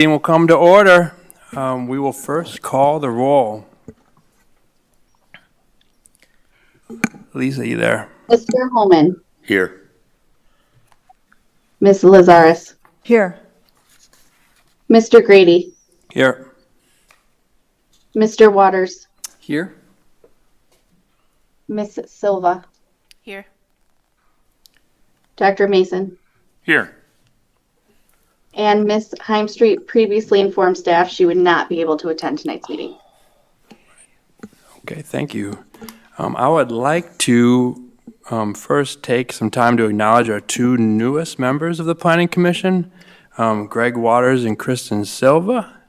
Meeting will come to order. We will first call the roll. Lisa, you there? Mr. Holman, Here. Ms. Lazarus, Here. Mr. Grady, Here. Mr. Waters, Here. Ms. Silva, Here. Dr. Mason, Here. and Ms. Heimstreet previously informed staff she would not be able to attend tonight's meeting. Okay, thank you. I would like to first take some time to acknowledge our two newest members of the Planning Commission, Greg Waters and Kristen Silva.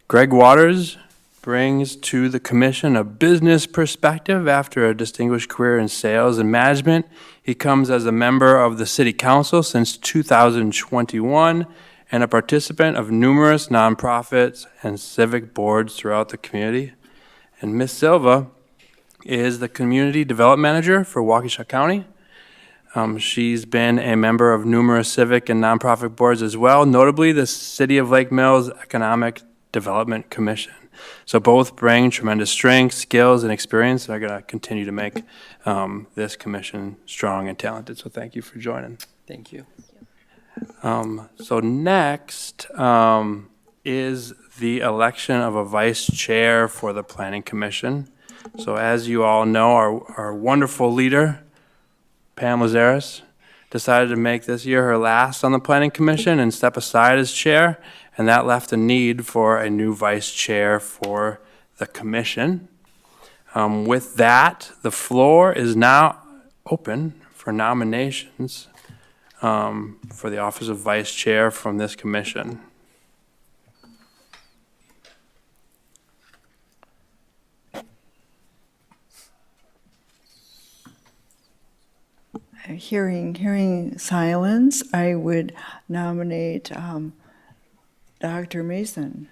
Greg Waters brings to the commission a business perspective after a distinguished career in sales and management. He comes as a member of the City Council since 2021 and a participant of numerous nonprofits and civic boards throughout the community. And Ms. Silva is the Community Development Manager for Waukesha County. She's been a member of numerous civic and nonprofit boards as well, notably the City of Lake Mills Economic Development Commission. So both bring tremendous strength, skills, and experience, and are going to continue to make this commission strong and talented. So thank you for joining. Thank you. So next is the election of a vice chair for the Planning Commission. So as you all know, our wonderful leader, Pam Lazaris, decided to make this year her last on the Planning Commission and step aside as chair, and that left a need for a new vice chair for the commission. With that, the floor is now open for nominations for the office of vice chair from this commission. Hearing silence, I would nominate Dr. Mason.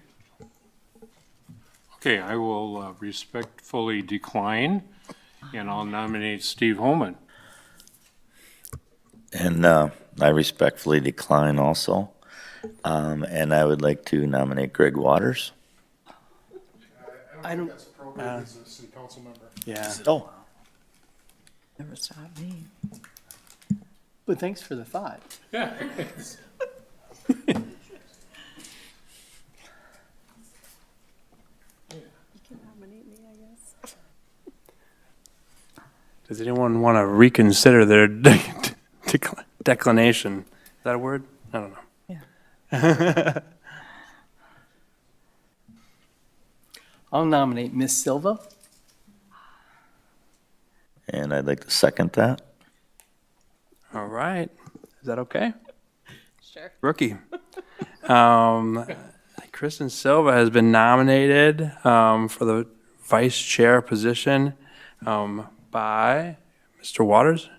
Okay, I will respectfully decline, and I'll nominate Steve Holman. And I respectfully decline also. And I would like to nominate Greg Waters. I don't, That's appropriate as a city council member. Yeah. Oh. Never stopped me. but thanks for the thought. Yeah. Does anyone want to reconsider their declination? Is that a word? I don't know. Yeah. I'll nominate Miss Silva. And I'd like to second that. All right. Is that okay? Sure. Rookie. Kristen Silva has been nominated for the vice chair position by Mr. Waters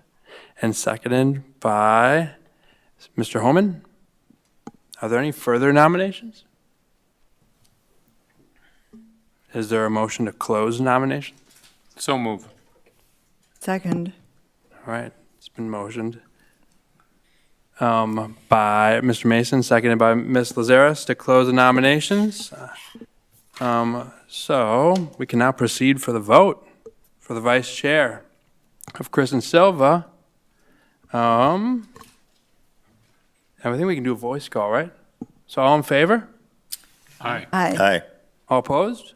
and seconded by Mr. Holman. Are there any further nominations? Is there a motion to close nomination? So move. Second. All right, it's been motioned by Mr. Mason, seconded by Ms. Lazaris to close the nominations. So we can now proceed for the vote for the vice chair of Kristen Silva. I think we can do a voice call, right? So all in favor? Aye. Aye. Aye. All opposed?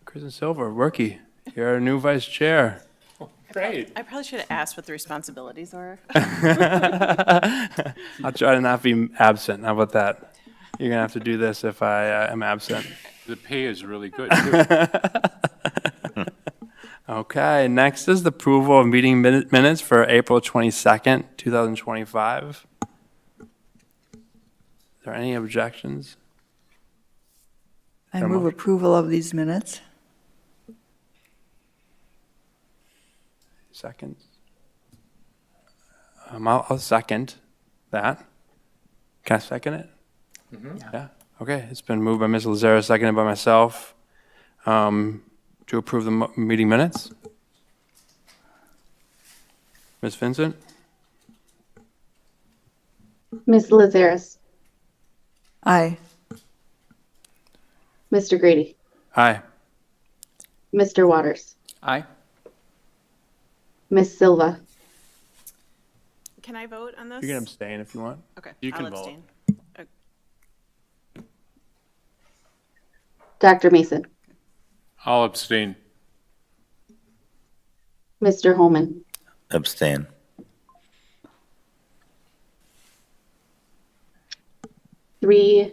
Kristen Silva, rookie, you're our new vice chair. Great. I probably should have asked what the responsibilities were. I'll try to not be absent. How about that? You're going to have to do this if I am absent. The pay is really good, too. Okay, next is the approval of meeting minutes for April 22nd, 2025. Is there any objections? I move approval of these minutes. Seconds? I'll second that. Can I second it? Yeah. Okay, it's been moved by Ms. Lazara, seconded by myself to approve the meeting minutes. Ms. Vincent? Ms. Lazaris, Aye. Mr. Grady, Aye. Mr. Waters, Aye. Ms. Silva, Can I vote on this? You can abstain if you want. Okay, You can I'll vote. abstain. Dr. Mason, I'll abstain. Mr. Holman, Abstain. 3-0.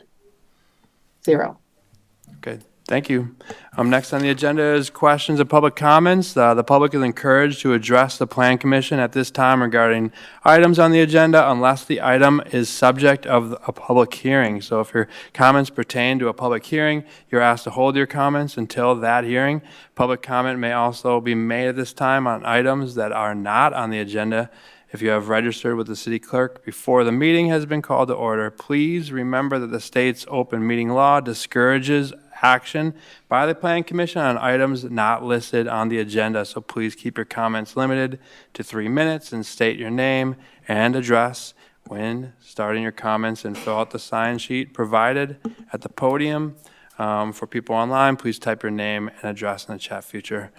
Okay, thank you. Next on the agenda is questions and public comments. The public is encouraged to address the Plan Commission at this time regarding items on the agenda unless the item is subject of a public hearing. So if your comments pertain to a public hearing, you're asked to hold your comments until that hearing. Public comment may also be made at this time on items that are not on the agenda. If you have registered with the city clerk before the meeting has been called to order, please remember that the state's open meeting law discourages action by the Planning Commission on items not listed on the agenda. So please keep your comments limited to 3 minutes and state your name and address when starting your comments, and fill out the sign sheet provided at the podium. For people online, please type your name and address in the chat feature.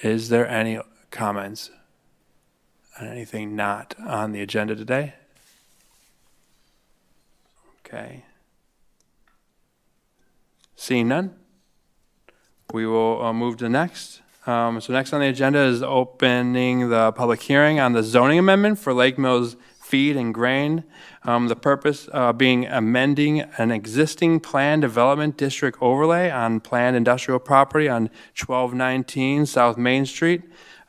Is there any comments on anything not on the agenda today? Okay. Seeing none, we will move to next. So next on the agenda is opening the public hearing on the zoning amendment for Lake Mills Feed and Grain. The purpose being amending an existing planned development district overlay on planned industrial property on 1219 South Main Street.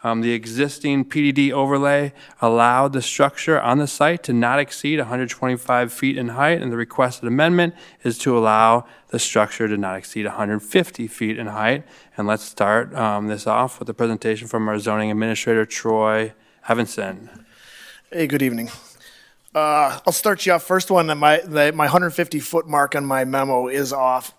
The existing PDD overlay allowed the structure on the site to not exceed 125 feet in height, and the requested amendment is to allow the structure to not exceed 150 feet in height. And let's start this off with a presentation from our zoning administrator, Troy Evanson. Hey, good evening. I'll start you off. First one, my 150-foot mark on my memo is off.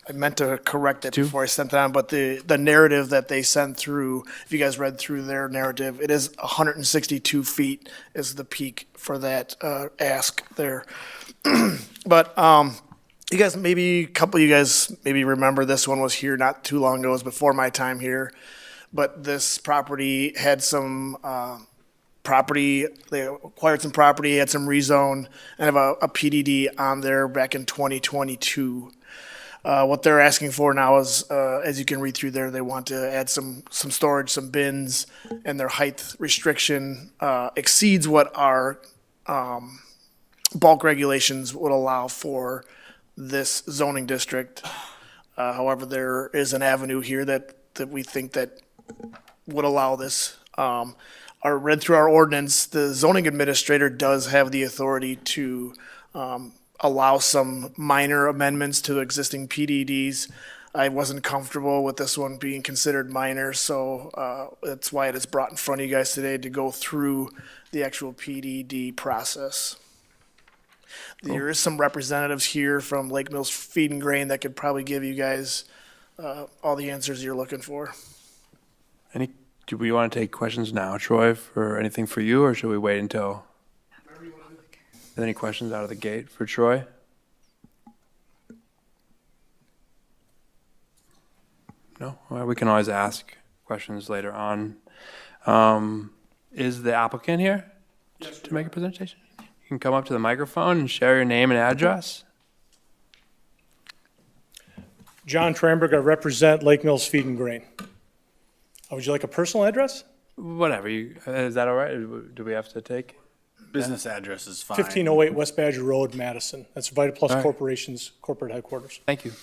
I meant to correct it before I sent it on, but the narrative that they sent through, if you guys read through their narrative, it is 162 feet is the peak for that ask there. But you guys, maybe a couple of you guys maybe remember this one was here not too long ago. It was before my time here. But this property had some they acquired some property, had some rezone, and have a PDD on there back in 2022. What they're asking for now is, as you can read through there, they want to add some storage, some bins, and their height restriction exceeds what our bulk regulations would allow for this zoning district. However, there is an avenue here that we think that would allow this. Read through our ordinance, the zoning administrator does have the authority to allow some minor amendments to existing PDDs. I wasn't comfortable with this one being considered minor, so that's why it is brought in front of you guys today to go through the actual PDD process. There is some representatives here from Lake Mills Feed and Grain that could probably give you guys all the answers you're looking for. Do we want to take questions now, Troy, for anything for you, or should we wait until? Any questions out of the gate for Troy? No? Well, we can always ask questions later on. Is the applicant here to make a presentation? You can come up to the microphone and share your name and address. John Tramberg, I represent Lake Mills Feed and Grain. Would you like a personal address? Whatever. Is that all right? Do we have to take? Business address is fine. 1508 West Badger Road, Madison. That's Vita Plus All right. Corporation's corporate headquarters. Thank you.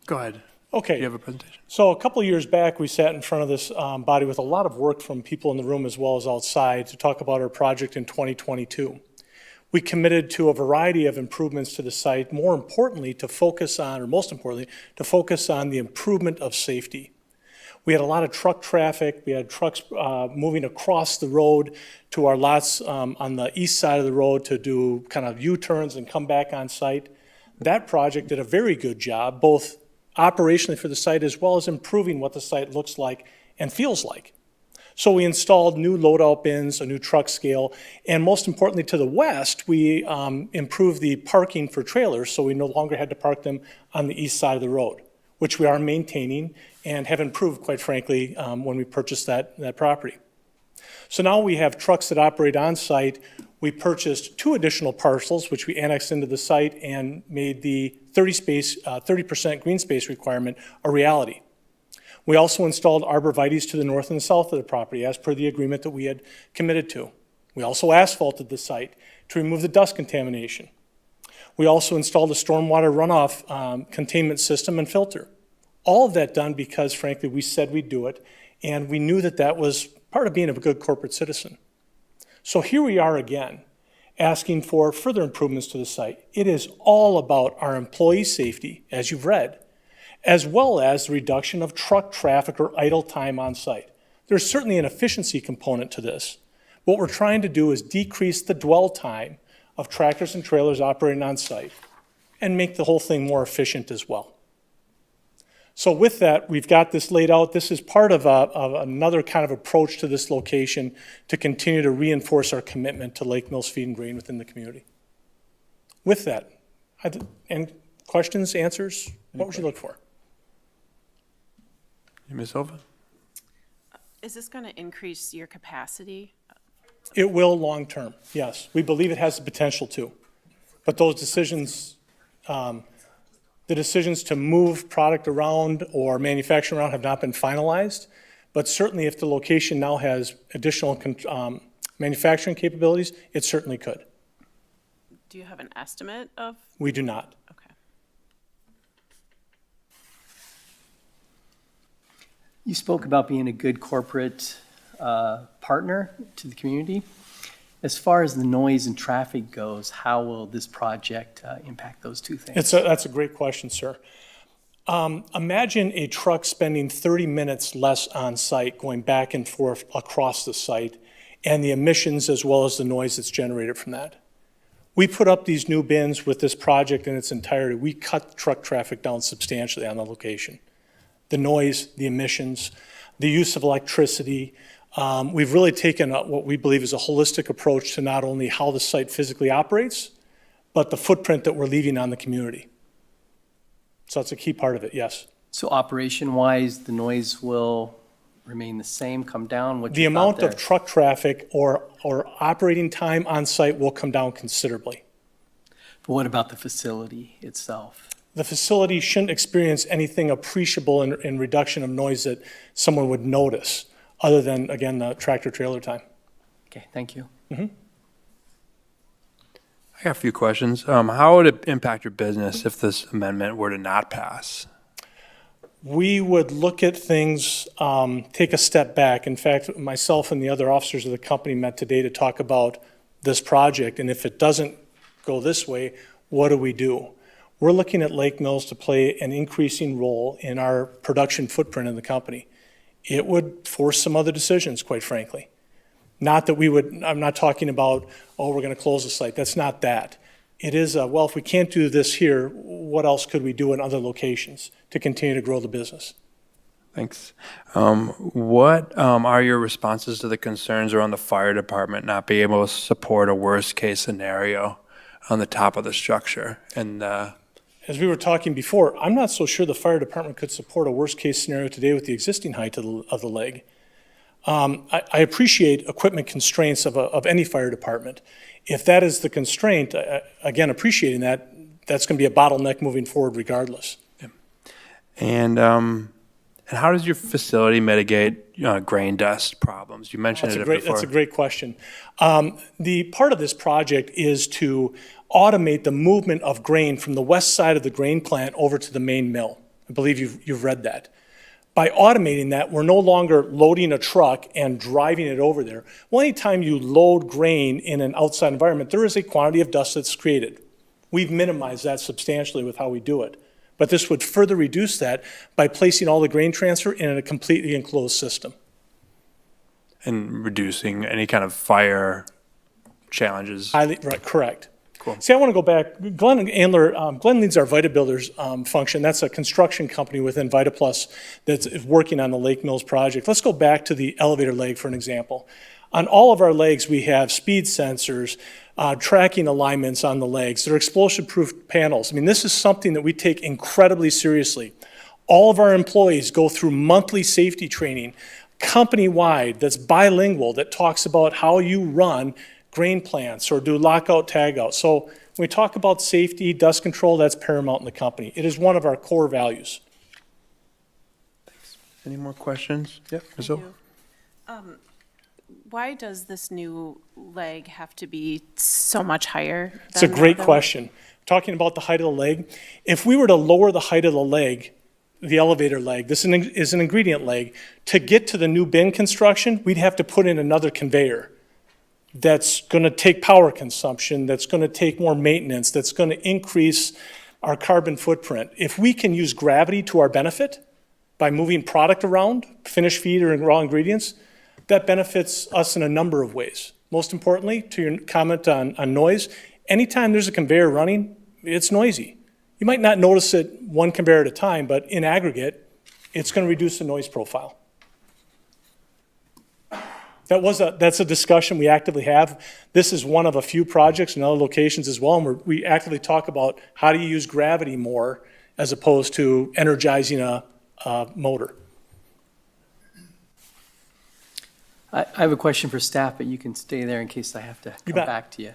Go ahead. Okay. You have a presentation. So a couple of years back, we sat in front of this body with a lot of work from people in the room as well as outside to talk about our project in 2022. We committed to a variety of improvements to the site, more importantly, to focus on, or most importantly, to focus on the improvement of safety. We had a lot of truck traffic. We had trucks moving across the road to our lots on the east side of the road to do kind of U-turns and come back on site. That project did a very good job, both operationally for the site as well as improving what the site looks like and feels like. So we installed new loadout bins, a new truck scale, and most importantly to the west, we improved the parking for trailers, so we no longer had to park them on the east side of the road, which we are maintaining and have improved, quite frankly, when we purchased that property. So now we have trucks that operate on site. We purchased 2 additional parcels, which we annexed into the site and made the 30% green space requirement a reality. We also installed arborvitaes to the north and the south of the property as per the agreement that we had committed to. We also asphalted the site to remove the dust contamination. We also installed a stormwater runoff containment system and filter. All of that done because, frankly, we said we'd do it, and we knew that that was part of being a good corporate citizen. So here we are again, asking for further improvements to the site. It is all about our employee safety, as you've read, as well as the reduction of truck traffic or idle time on site. There's certainly an efficiency component to this. What we're trying to do is decrease the dwell time of tractors and trailers operating on site and make the whole thing more efficient as well. So with that, we've got this laid out. This is part of another kind of approach to this location to continue to reinforce our commitment to Lake Mills Feed and Grain within the community. With that, and questions, answers, what would you look for? Ms. Silva? Is this going to increase your capacity? It will long-term, yes. We believe it has the potential to. But those decisions, the decisions to move product around or manufacture around have not been finalized. But certainly if the location now has additional manufacturing capabilities, it certainly could. Do you have an estimate of? We do not. Okay. You spoke about being a good corporate partner to the community. As far as the noise and traffic goes, how will this project impact those two things? That's a great question, sir. Imagine a truck spending 30 minutes less on site going back and forth across the site and the emissions as well as the noise that's generated from that. We put up these new bins with this project in its entirety. We cut truck traffic down substantially on the location. The noise, the emissions, the use of electricity. We've really taken what we believe is a holistic approach to not only how the site physically operates, but the footprint that we're leaving on the community. So that's a key part of it, yes. So operation-wise, the noise will remain the same, come down? What's The your thought amount of there? truck traffic or operating time on site will come down considerably. But what about the facility itself? The facility shouldn't experience anything appreciable in reduction of noise that someone would notice, other than, again, the tractor-trailer time. Okay, thank you. I got a few questions. How would it impact your business if this amendment were to not pass? We would look at things, take a step back. In fact, myself and the other officers of the company met today to talk about this project, and if it doesn't go this way, what do we do? We're looking at Lake Mills to play an increasing role in our production footprint in the company. It would force some other decisions, quite frankly. Not that we would, I'm not talking about, oh, we're going to close the site. That's not that. It is, well, if we can't do this here, what else could we do in other locations to continue to grow the business? Thanks. What are your responses to the concerns around the fire department not being able to support a worst-case scenario on the top of the structure? And as we were talking before, I'm not so sure the fire department could support a worst-case scenario today with the existing height of the leg. I appreciate equipment constraints of any fire department. If that is the constraint, again, appreciating that, that's going to be a bottleneck moving forward regardless. And how does your facility mitigate grain dust problems? You mentioned it before. That's a great question. The part of this project is to automate the movement of grain from the west side of the grain plant over to the main mill. I believe you've read that. By automating that, we're no longer loading a truck and driving it over there. Well, anytime you load grain in an outside environment, there is a quantity of dust that's created. We've minimized that substantially with how we do it. But this would further reduce that by placing all the grain transfer in a completely enclosed system. And reducing any kind of fire challenges. Right, correct. See, I want to go back. Glenn Andler, Glenn leads our Vita Builders function. That's a construction company within Vita Plus that's working on the Lake Mills project. Let's go back to the elevator leg for an example. On all of our legs, we have speed sensors, tracking alignments on the legs. They're explosion-proof panels. I mean, this is something that we take incredibly seriously. All of our employees go through monthly safety training, company-wide, that's bilingual, that talks about how you run grain plants or do lockout, tagout. So when we talk about safety, dust control, that's paramount in the company. It is one of our core values. Any more questions? Yep, Ms. O. Why does this new leg have to be so much higher? It's a than the great other one? question. Talking about the height of the leg, if we were to lower the height of the leg, the elevator leg, this is an ingredient leg, to get to the new bin construction, we'd have to put in another conveyor. That's going to take power consumption, that's going to take more maintenance, that's going to increase our carbon footprint. If we can use gravity to our benefit by moving product around, finished feed or raw ingredients, that benefits us in a number of ways. Most importantly, to your comment on noise, anytime there's a conveyor running, it's noisy. You might not notice it one conveyor at a time, but in aggregate, it's going to reduce the noise profile. That's a discussion we actively have. This is one of a few projects in other locations as well, and we actively talk about how do you use gravity more as opposed to energizing a motor. I have a question for staff, but you can stay there in case I have to come bet. back to you.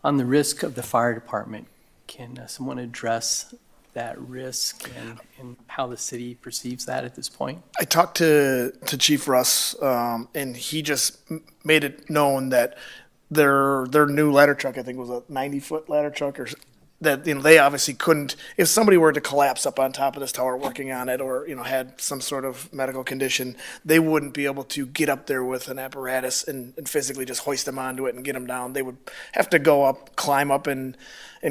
On the risk of the fire department, can someone address that risk and how the city perceives that at this point? I talked to Chief Russ, and he just made it known that their new ladder truck, I think was a 90-foot ladder truck, or that they obviously couldn't. If somebody were to collapse up on top of this tower working on it, or had some sort of medical condition, they wouldn't be able to get up there with an apparatus and physically just hoist them onto it and get them down. They would have to go up, climb up, and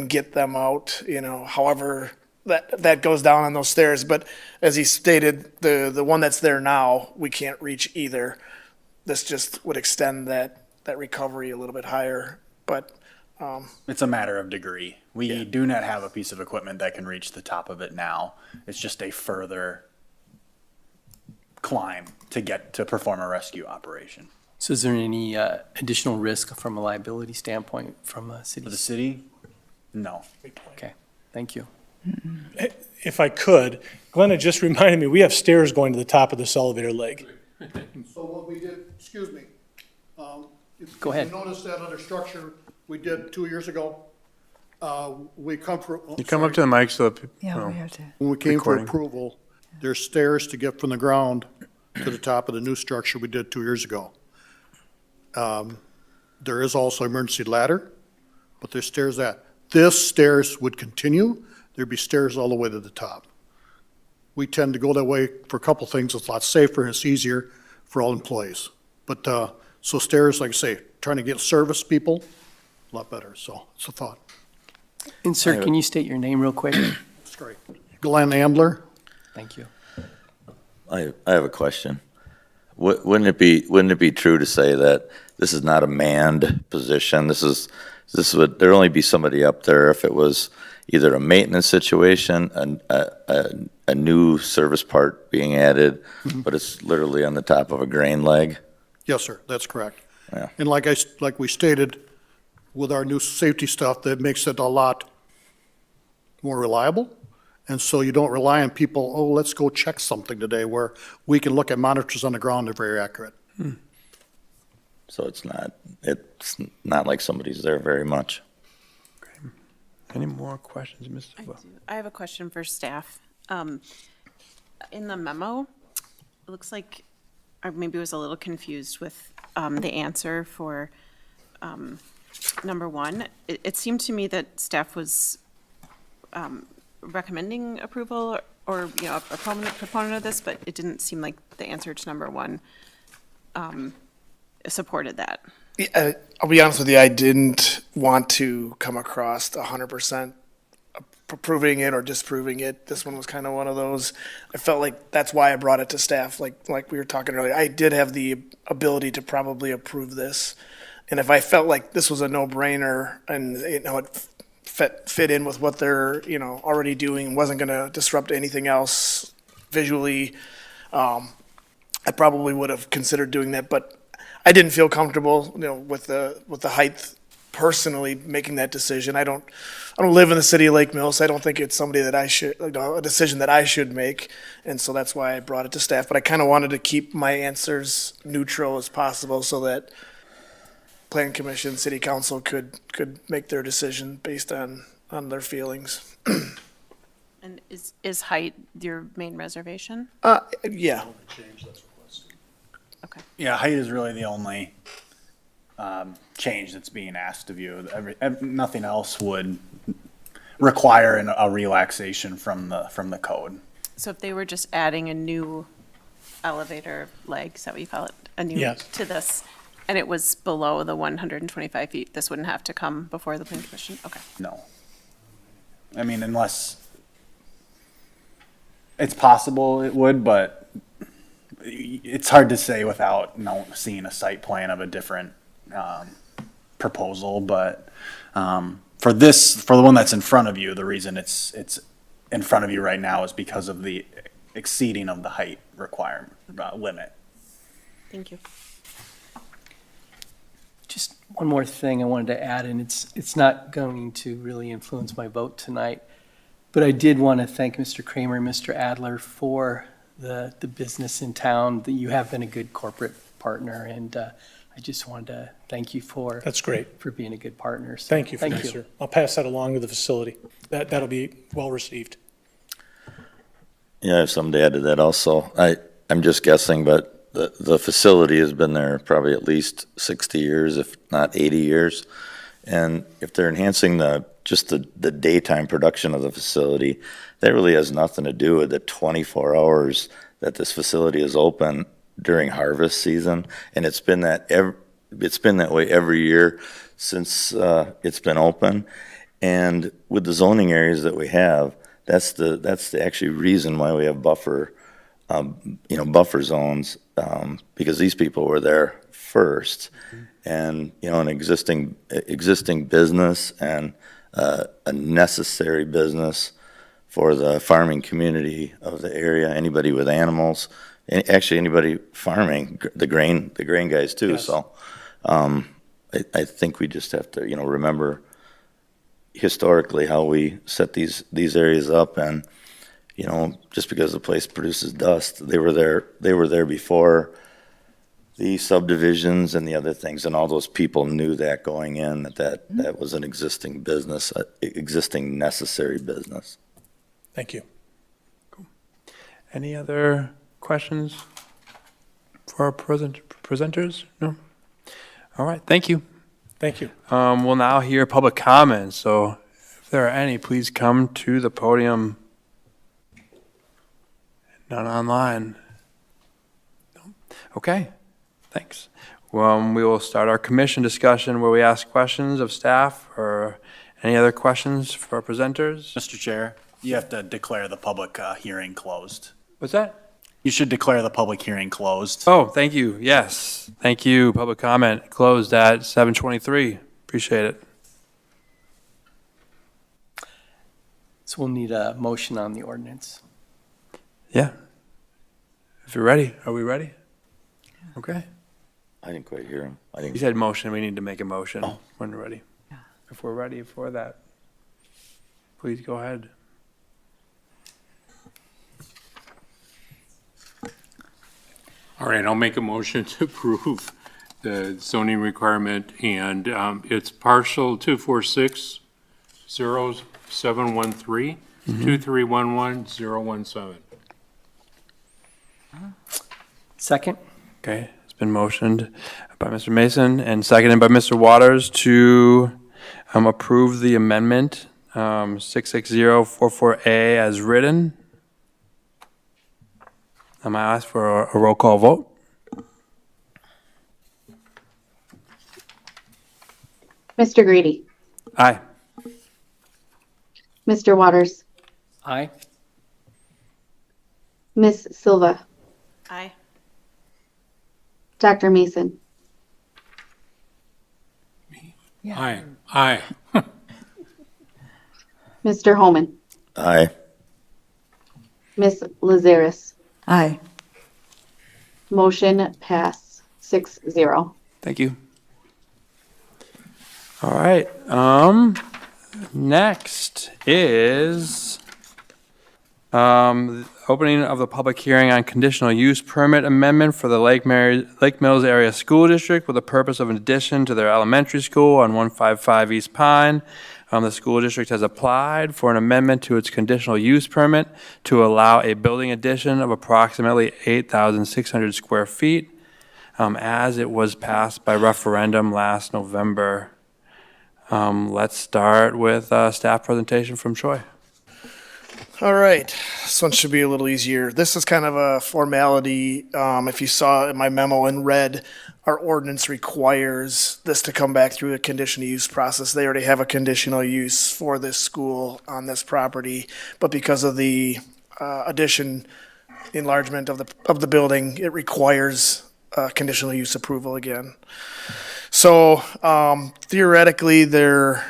get them out. However that goes down on those stairs. But as he stated, the one that's there now, we can't reach either. This just would extend that recovery a little bit higher. But It's a matter of degree. We do not have a piece of equipment that can reach the top of it now. It's just a further climb to perform a rescue operation. So is there any additional risk from a liability standpoint from the city? For the city, no. Okay, thank you. If I could, Glenn had just reminded me, we have stairs going to the top of this elevator leg. So what we did, excuse me. Go ahead. If you notice that under structure we did 2 years ago, we come for. You come up to the mic so that people Yeah, know. we have to. When we came for recording. approval, there's stairs to get from the ground to the top of the new structure we did 2 years ago. There is also emergency ladder, but there's stairs this stairs would continue. There'd be stairs all the way to the top. We tend to go that way for a couple things. It's a lot safer and it's easier for all employees. But, so stairs, like I say, trying to get service people, a lot better. So it's a thought. And sir, can you state your name real quick? That's great. Glenn Ambler. Thank you. I have a question. Wouldn't it be true to say that this is not a manned position? There'd only be somebody up there if it was either a maintenance situation, a new service part being added, but it's literally on the top of a grain leg? Yes, sir, that's correct. Yeah. And like we stated, with our new safety stuff, that makes it a lot more reliable. And so you don't rely on people, oh, let's go check something today, where we can look at monitors on the ground, they're very accurate. So it's not like somebody's there very much. Any more questions, Ms. Silva? I have a question for staff. In the memo, it looks like, or maybe I was a little confused with the answer for number one. It seemed to me that staff was recommending approval or a proponent of this, but it didn't seem like the answer to number one supported that. I'll be honest with you, I didn't want to come across 100% approving it or disproving it. This one was kind of one of those. I felt like that's why I brought it to staff, like we were talking earlier. I did have the ability to probably approve this, And if I felt like this was a no-brainer and, it fit in with what they're, already doing, wasn't going to disrupt anything else visually, I probably would have considered doing that, but I didn't feel comfortable, with the height personally making that decision. I don't live in the city of Lake Mills. So I don't think it's somebody that I should, a decision that I should make. And so that's why I brought it to staff. But I kind of wanted to keep my answers neutral as possible so that Plan Commission, City Council could make their decision based on their feelings. And is height your main reservation? Yeah. Okay. Yeah, height is really the only change that's being asked of you. Nothing else would require a relaxation from the code. So if they were just adding a new elevator leg, is that what you call it? A new Yes. to this, and it was below the 125 feet, this wouldn't have to come before the Plan Commission? Okay. No. I mean, unless it's possible it would, but it's hard to say without seeing a site plan of a different proposal. But for the one that's in front of you, the reason it's in front of you right now is because of the exceeding of the height requirement limit. Thank you. Just one more thing I wanted to add, and it's not going to really influence my vote tonight, but I did want to thank Mr. Kramer and Mr. Adler for the business in town, that you have been a good corporate partner, and I just wanted to thank you for. That's great. For being a good partner. So, Thank you for that, sir. I'll pass that along to the facility. That'll be well received. Yeah, I have something to add to that also. I'm just guessing, but the facility has been there probably at least 60 years, if not 80 years. And if they're enhancing just the daytime production of the facility, that really has nothing to do with the 24 hours that this facility is open during harvest season. And it's been that way every year since it's been open. And with the zoning areas that we have, that's the actually reason why we have buffer zones, because these people were there first. And, an existing business and a necessary business for the farming community of the area, anybody with animals, actually anybody farming, the grain guys too. Yes. So I think we just have to, remember historically how we set these areas up, and, just because the place produces dust, they were there before the subdivisions and the other things, and all those people knew that going in, that was an existing business, existing necessary business. Thank you. Any other questions for our presenters? No? All right, thank you. Thank you. We'll now hear public comments, so if there are any, please come to the podium. None online. No? Okay, thanks. Well, we will start our commission discussion where we ask questions of staff, or any other questions for our presenters? Mr. Chair, you have to declare the public hearing closed. What's that? You should declare the public hearing closed. Oh, thank you. Yes, thank you. Public comment closed at 7:23. Appreciate it. So we'll need a motion on the ordinance. Yeah. If you're ready, are we ready? Okay. I didn't quite hear him. You said motion. We need to make a motion Oh. when we're ready. If we're ready for that, please go ahead. All right, I'll make a motion to approve the zoning requirement, and it's parcel 246-0713, 2311-017. Second? Okay, it's been motioned by Mr. Mason and seconded by Mr. Waters to approve the amendment 66044A as written. I'm going to ask for a roll call vote. Mr. Grady, Aye. Mr. Waters, Aye. Ms. Silva, Aye. Dr. Mason, Aye. Aye. Mr. Holman, Aye. Ms. Lazarus. Aye. Motion pass 6-0. Thank you. All right, next is opening of the public hearing on conditional use permit amendment for the Lake Mills Area School District with the purpose of an addition to their elementary school on 155 East Pine. The school district has applied for an amendment to its conditional use permit to allow a building addition of approximately 8,600 square feet, as it was passed by referendum last November. Let's start with a staff presentation from Troy. All right, this one should be a little easier. This is kind of a formality. If you saw in my memo in red, our ordinance requires this to come back through a conditional use process. They already have a conditional use for this school on this property, but because of the addition, enlargement of the building, it requires conditional use approval again. So theoretically, the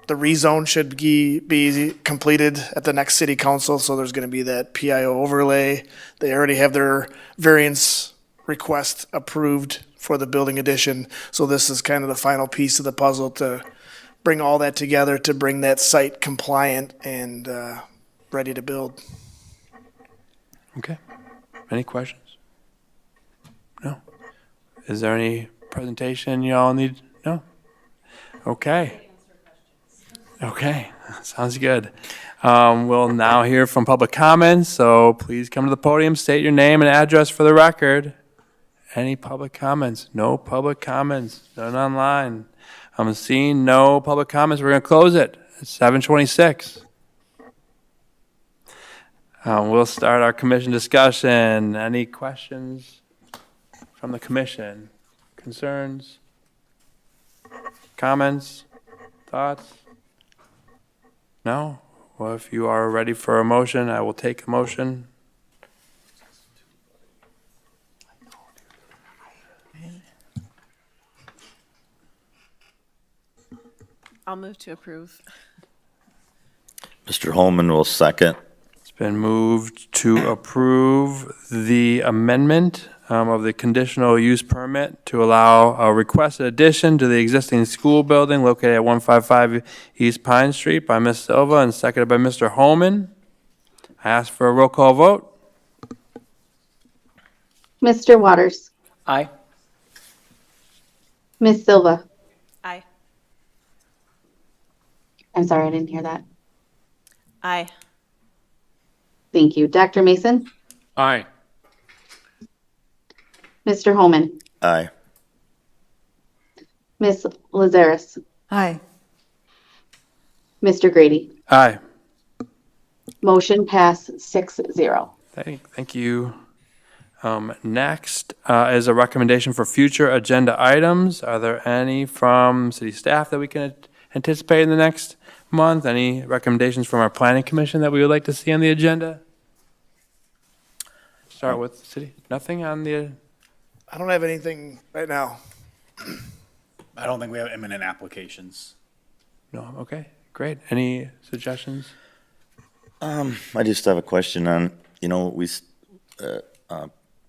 rezone should be completed at the next city council, so there's going to be that PIO overlay. They already have their variance request approved for the building addition, so this is kind of the final piece of the puzzle to bring all that together to bring that site compliant and ready to build. Okay. Any questions? No? Is there any presentation y'all need? No? Okay. Okay, sounds good. We'll now hear from public comments, so please come to the podium, state your name and address for the record. Any public comments? No public comments, none online. I'm seeing no public comments, we're gonna close it. It's 7:26. We'll start our commission discussion. Any questions from the commission? Concerns? Comments? Thoughts? No? Well, if you are ready for a motion, I will take a motion. I'll move to approve. Mr. Holman will second. It's been moved to approve the amendment of the conditional use permit to allow a requested addition to the existing school building located at 155 East Pine Street by Ms. Silva and seconded by Mr. Holman. I ask for a roll call vote. Mr. Waters, Aye. Ms. Silva. Aye. I'm sorry, I didn't hear that. Aye. Thank you. Dr. Mason, Aye. Mr. Holman, Aye. Ms. Lazarus, Aye. Mr. Grady. Aye. Motion pass 6-0. Thank you. Next is a recommendation for future agenda items. Are there any from city staff that we can anticipate in the next month? Any recommendations from our planning commission that we would like to see on the agenda? Start with the city. Nothing on the, I don't have anything right now. I don't think we have imminent applications. no, okay, great. Any suggestions? I just have a question on,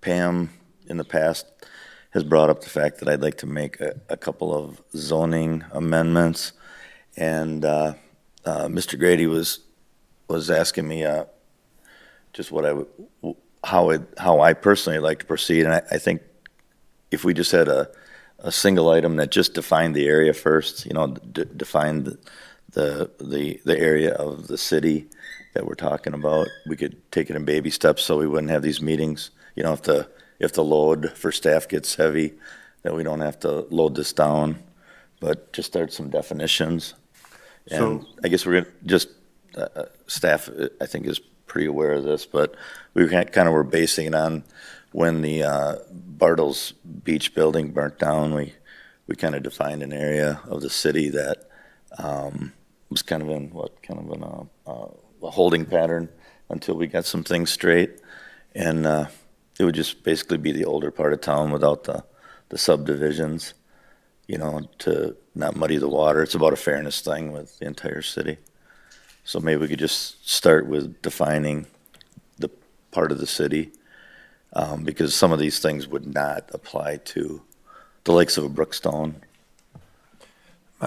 Pam in the past has brought up the fact that I'd like to make a couple of zoning amendments. And Mr. Grady was asking me just what I would, how I personally like to proceed. And I think if we just had a single item that just defined the area first, defined the area of the city that we're talking about, we could take it in baby steps so we wouldn't have these meetings. If the load for staff gets heavy, that we don't have to load this down, but just start some definitions. And I guess we're gonna just, staff, I think, is pretty aware of this, but we kind of were basing it on when the Bartles Beach building burnt down. We kind of defined an area of the city that was kind of in a holding pattern until we got some things straight. And it would just basically be the older part of town without the subdivisions. to not muddy the water. It's about a fairness thing with the entire city. So maybe we could just start with defining the part of the city, because some of these things would not apply to the likes of a Brookstone.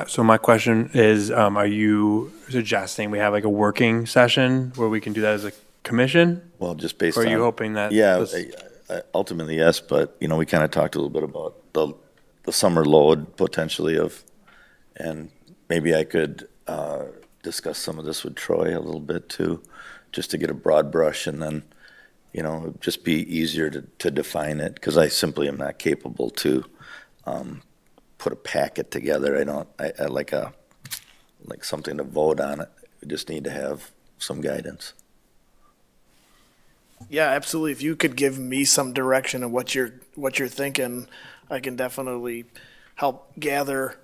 So my question is, are you suggesting we have like a working session where we can do that as a commission? Well, just based Or on. are you hoping that? Yeah, this- ultimately, yes, but, we kind of talked a little bit about the summer load potentially and maybe I could discuss some of this with Troy a little bit too, just to get a broad brush, and then, it'd just be easier to define it, because I simply am not capable to put a packet together. I like something to vote on it. We just need to have some guidance. Yeah, absolutely. If you could give me some direction of what you're thinking, I can definitely help gather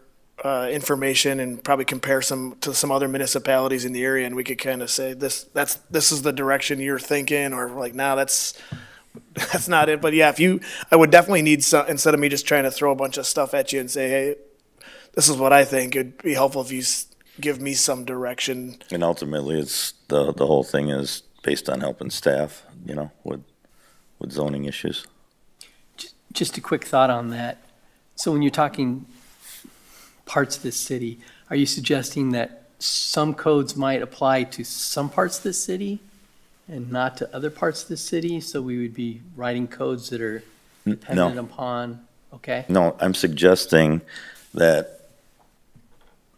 information and probably compare to some other municipalities in the area, and we could kind of say this is the direction you're thinking, or like, nah, that's not it. But yeah, I would definitely need some, instead of me just trying to throw a bunch of stuff at you and say, hey, this is what I think. It'd be helpful if you give me some direction. And ultimately, it's the whole thing is based on helping staff, with zoning issues. Just a quick thought on that. So when you're talking parts of the city, are you suggesting that some codes might apply to some parts of the city and not to other parts of the city? So we would be writing codes that are dependent upon, okay? No, I'm suggesting that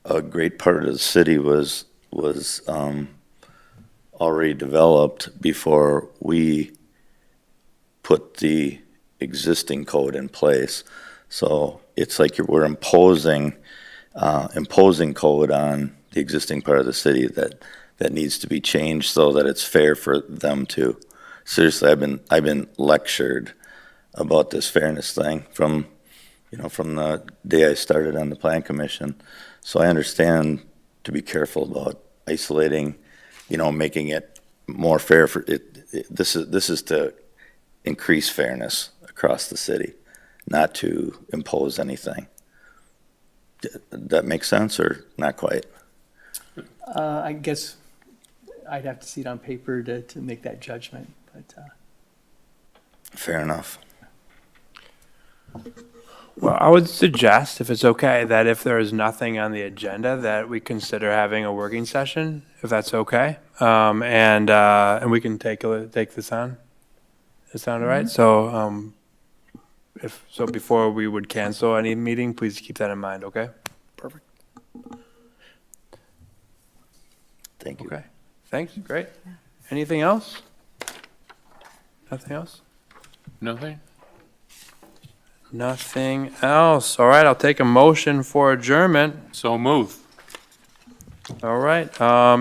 a great part of the city was already developed before we put the existing code in place. So it's like we're imposing code on the existing part of the city that needs to be changed so that it's fair for them to. Seriously, I've been lectured about this fairness thing from the day I started on the plan commission. So I understand to be careful about isolating, making it more fair for it. This is to increase fairness across the city, not to impose anything. That makes sense, or not quite? I guess I'd have to see it on paper to make that judgment, but, Fair enough. Well, I would suggest, if it's okay, that if there is nothing on the agenda, that we consider having a working session, if that's okay. And we can take this on. Does it sound all right? So, before we would cancel any meeting, please keep that in mind, okay? Perfect. Thank you. Okay. Thanks, great. Anything else? Nothing else? Nothing? Nothing else. All right, I'll take a motion for adjournment. So move. All right,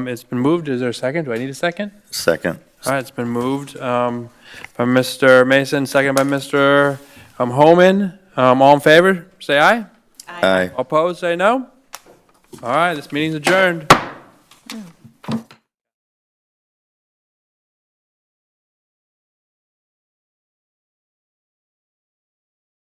it's been moved. Is there a second? Do I need a second? Second. All right, it's been moved by Mr. Mason, second by Mr. Homan. All in favor, say aye. Aye. Opposed, say no. All right, this meeting's adjourned.